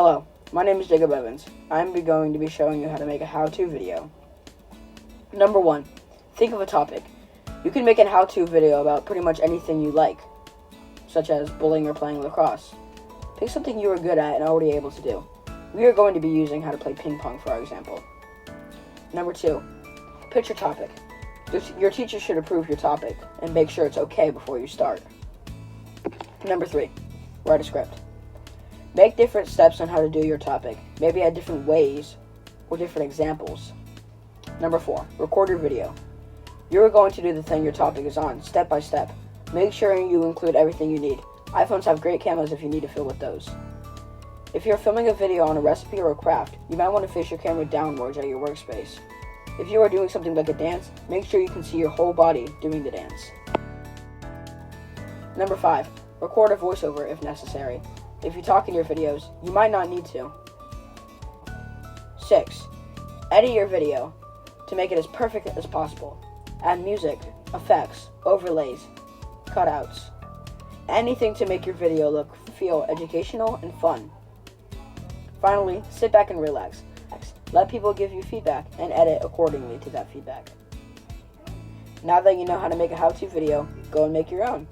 Hello, my name is Jacob Evans. I'm going to be showing you how to make a how-to video. Number 1, think of a topic. You can make a how-to video about pretty much anything you like, such as bowling or playing lacrosse. Pick something you are good at and already able to do. We are going to be using how to play ping pong for our example. Number 2, pick your topic. Your teacher should approve your topic and make sure it's okay before you start. Number 3, write a script. Make different steps on how to do your topic. Maybe add different ways or different examples. Number 4, record your video. You are going to do the thing your topic is on, step by step. Make sure you include everything you need. iPhones have great cameras if you need to fill with those. If you're filming a video on a recipe or a craft, you might want to face your camera downwards at your workspace. If you are doing something like a dance, make sure you can see your whole body doing the dance. Number 5, record a voiceover if necessary. If you talk in your videos, you might not need to. 6, edit your video to make it as perfect as possible. Add music, effects, overlays, cutouts, anything to make your video feel educational and fun. Finally, sit back and relax. Let people give you feedback and edit accordingly to that feedback. Now that you know how to make a how-to video, go and make your own.